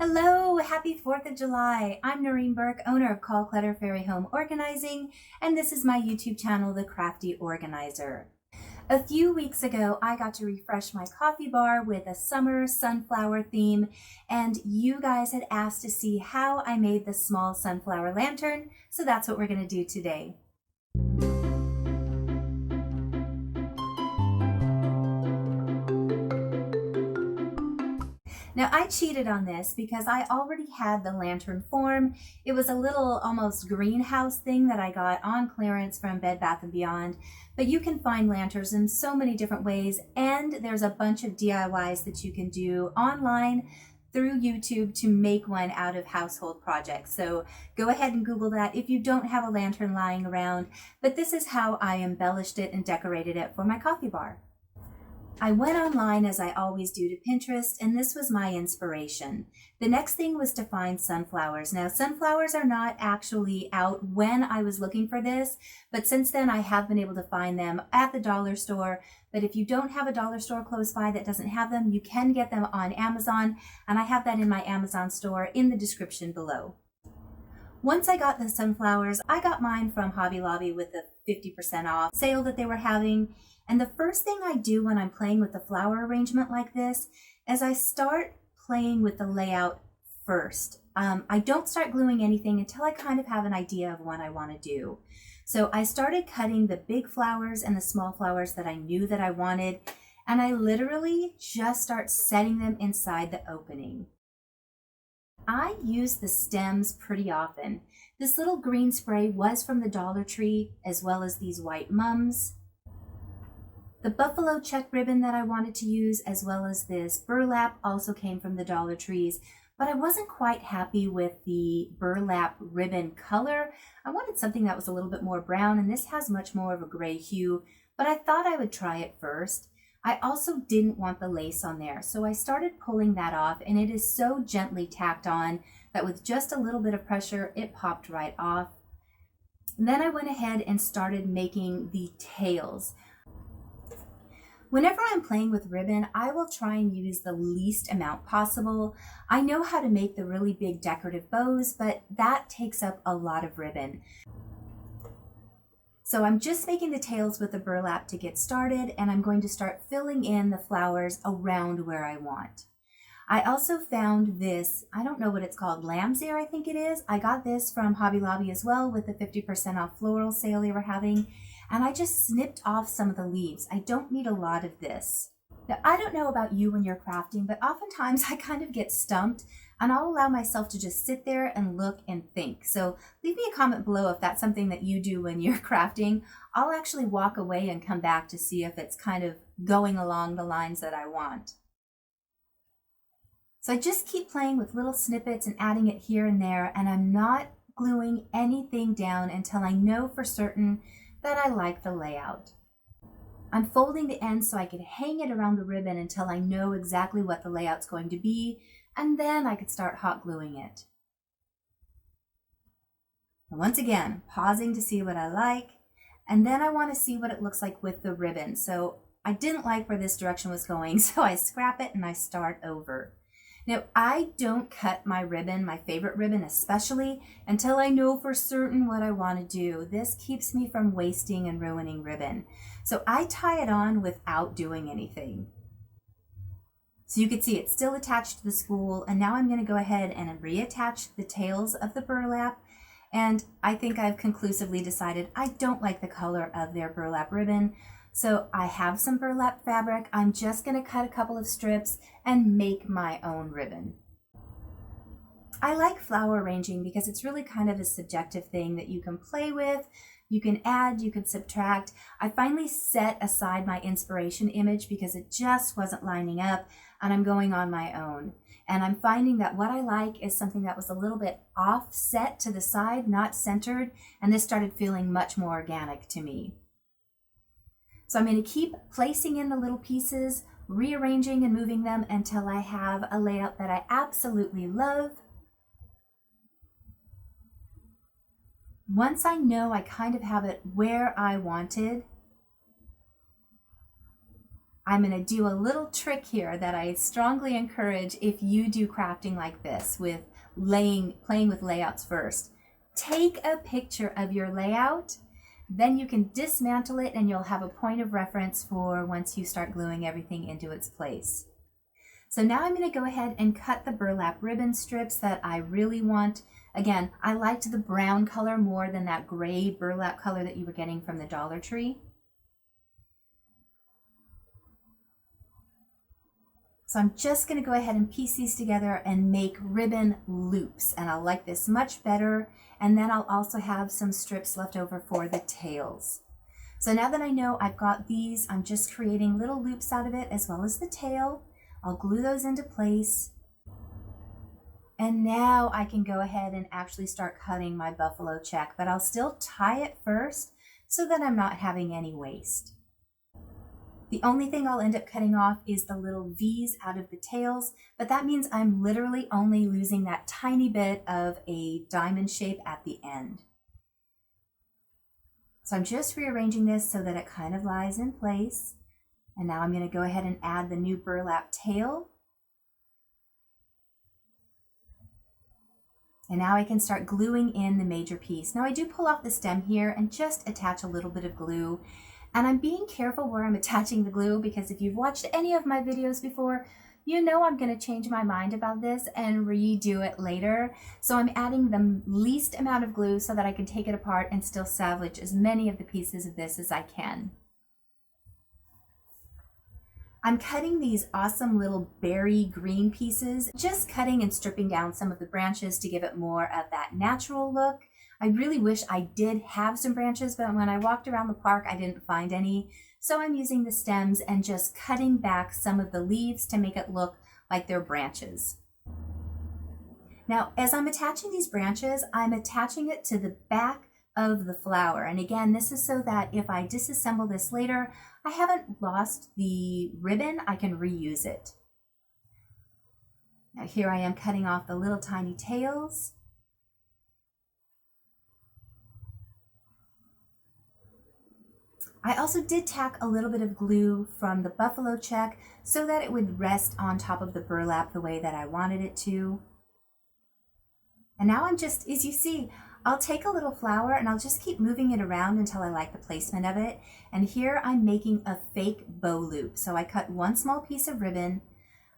Hello, happy 4th of July. I'm Noreen Burke, owner of Call Clutter Fairy Home Organizing, and this is my YouTube channel, The Crafty Organizer. A few weeks ago, I got to refresh my coffee bar with a summer sunflower theme, and you guys had asked to see how I made the small sunflower lantern, so that's what we're going to do today. Now I cheated on this because I already had the lantern form. It was a little almost greenhouse thing that I got on clearance from Bed Bath & Beyond, but you can find lanterns in so many different ways, and there's a bunch of DIYs that you can do online through YouTube to make one out of household projects. So go ahead and Google that if you don't have a lantern lying around, but this is how I embellished it and decorated it for my coffee bar. I went online, as I always do, to Pinterest, and this was my inspiration. The next thing was to find sunflowers. Now, sunflowers are not actually out when I was looking for this, but since then I have been able to find them at the dollar store. But if you don't have a dollar store close by that doesn't have them, you can get them on Amazon, and I have that in my Amazon store in the description below. Once I got the sunflowers, I got mine from Hobby Lobby with the 50% off sale that they were having. And the first thing I do when I'm playing with the flower arrangement like this is I start playing with the layout first. I don't start gluing anything until I kind of have an idea of what I want to do. So I started cutting the big flowers and the small flowers that I knew that I wanted, and I literally just start setting them inside the opening. I use the stems pretty often. This little green spray was from the Dollar Tree, as well as these white mums. The buffalo check ribbon that I wanted to use, as well as this burlap, also came from the Dollar Trees, but I wasn't quite happy with the burlap ribbon color. I wanted something that was a little bit more brown, and this has much more of a gray hue, but I thought I would try it first. I also didn't want the lace on there, so I started pulling that off, and it is so gently tacked on that with just a little bit of pressure, it popped right off. And then I went ahead and started making the tails. Whenever I'm playing with ribbon, I will try and use the least amount possible. I know how to make the really big decorative bows, but that takes up a lot of ribbon. So I'm just making the tails with the burlap to get started, and I'm going to start filling in the flowers around where I want. I also found this, I don't know what it's called, lamb's ear I think it is. I got this from Hobby Lobby as well with the 50% off floral sale they were having, and I just snipped off some of the leaves. I don't need a lot of this. Now, I don't know about you when you're crafting, but oftentimes I kind of get stumped, and I'll allow myself to just sit there and look and think. So leave me a comment below if that's something that you do when you're crafting. I'll actually walk away and come back to see if it's kind of going along the lines that I want. So I just keep playing with little snippets and adding it here and there, and I'm not gluing anything down until I know for certain that I like the layout. I'm folding the ends so I can hang it around the ribbon until I know exactly what the layout's going to be, and then I could start hot gluing it. And once again, pausing to see what I like, and then I want to see what it looks like with the ribbon. So I didn't like where this direction was going, so I scrap it and I start over. Now, I don't cut my ribbon, my favorite ribbon especially, until I know for certain what I want to do. This keeps me from wasting and ruining ribbon. So I tie it on without doing anything. So you can see it's still attached to the spool, and now I'm going to go ahead and reattach the tails of the burlap. And I think I've conclusively decided I don't like the color of their burlap ribbon. So I have some burlap fabric. I'm just going to cut a couple of strips and make my own ribbon. I like flower arranging because it's really kind of a subjective thing that you can play with. You can add, you can subtract. I finally set aside my inspiration image because it just wasn't lining up, and I'm going on my own. And I'm finding that what I like is something that was a little bit offset to the side, not centered, and this started feeling much more organic to me. So I'm going to keep placing in the little pieces, rearranging and moving them until I have a layout that I absolutely love. Once I know I kind of have it where I wanted, I'm going to do a little trick here that I strongly encourage if you do crafting like this with playing with layouts first. Take a picture of your layout, then you can dismantle it and you'll have a point of reference for once you start gluing everything into its place. So now I'm going to go ahead and cut the burlap ribbon strips that I really want. Again, I liked the brown color more than that gray burlap color that you were getting from the Dollar Tree. So I'm just going to go ahead and piece these together and make ribbon loops. And I'll like this much better. And then I'll also have some strips left over for the tails. So now that I know I've got these, I'm just creating little loops out of it as well as the tail. I'll glue those into place. And now I can go ahead and actually start cutting my buffalo check, but I'll still tie it first so that I'm not having any waste. The only thing I'll end up cutting off is the little V's out of the tails, but that means I'm literally only losing that tiny bit of a diamond shape at the end. So I'm just rearranging this so that it kind of lies in place. And now I'm going to go ahead and add the new burlap tail. And now I can start gluing in the major piece. Now I do pull off the stem here and just attach a little bit of glue. And I'm being careful where I'm attaching the glue because if you've watched any of my videos before, you know I'm going to change my mind about this and redo it later. So I'm adding the least amount of glue so that I can take it apart and still salvage as many of the pieces of this as I can. I'm cutting these awesome little berry green pieces, just cutting and stripping down some of the branches to give it more of that natural look. I really wish I did have some branches, but when I walked around the park, I didn't find any. So I'm using the stems and just cutting back some of the leaves to make it look like they're branches. Now, as I'm attaching these branches, I'm attaching it to the back of the flower. And again, this is so that if I disassemble this later, I haven't lost the ribbon, I can reuse it. Now here I am cutting off the little tiny tails. I also did tack a little bit of glue from the buffalo check so that it would rest on top of the burlap the way that I wanted it to. And now I'm just, as you see, I'll take a little flower and I'll just keep moving it around until I like the placement of it. And here I'm making a fake bow loop. So I cut one small piece of ribbon,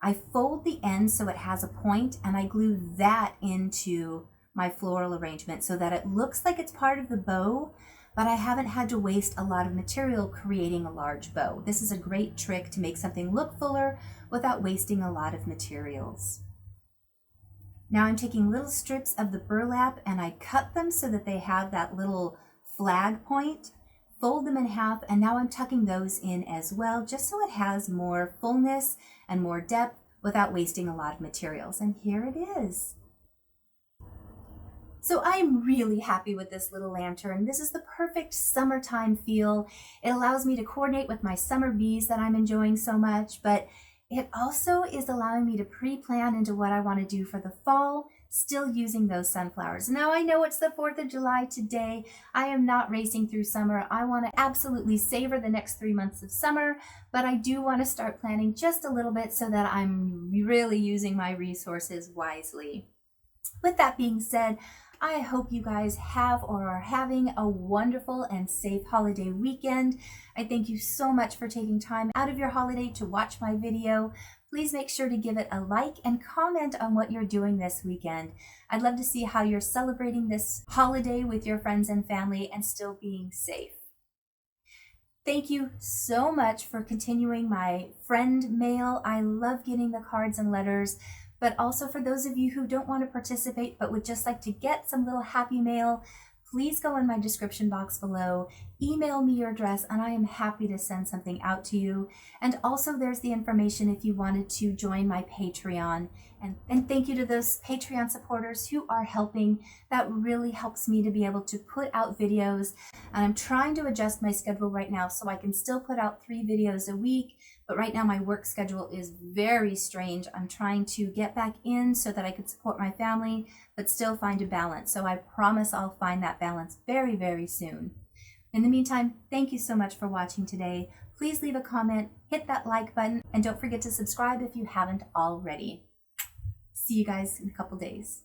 I fold the end so it has a point, and I glue that into my floral arrangement so that it looks like it's part of the bow, but I haven't had to waste a lot of material creating a large bow. This is a great trick to make something look fuller without wasting a lot of materials. Now I'm taking little strips of the burlap and I cut them so that they have that little flag point, fold them in half, and now I'm tucking those in as well, just so it has more fullness and more depth without wasting a lot of materials. And here it is. So I'm really happy with this little lantern. This is the perfect summertime feel. It allows me to coordinate with my summer bees that I'm enjoying so much, but it also is allowing me to pre-plan into what I want to do for the fall, still using those sunflowers. Now I know it's the 4th of July today. I am not racing through summer. I want to absolutely savor the next 3 months of summer, but I do want to start planning just a little bit so that I'm really using my resources wisely. With that being said, I hope you guys have or are having a wonderful and safe holiday weekend. I thank you so much for taking time out of your holiday to watch my video. Please make sure to give it a like and comment on what you're doing this weekend. I'd love to see how you're celebrating this holiday with your friends and family and still being safe. Thank you so much for continuing my friend mail. I love getting the cards and letters. But also for those of you who don't want to participate but would just like to get some little happy mail, please go in my description box below, email me your address, and I am happy to send something out to you. And also there's the information if you wanted to join my Patreon. And thank you to those Patreon supporters who are helping. That really helps me to be able to put out videos. And I'm trying to adjust my schedule right now so I can still put out 3 videos a week. But right now my work schedule is very strange. I'm trying to get back in so that I could support my family, but still find a balance. So I promise I'll find that balance very, very soon. In the meantime, thank you so much for watching today. Please leave a comment, hit that like button, and don't forget to subscribe if you haven't already. See you guys in a couple days.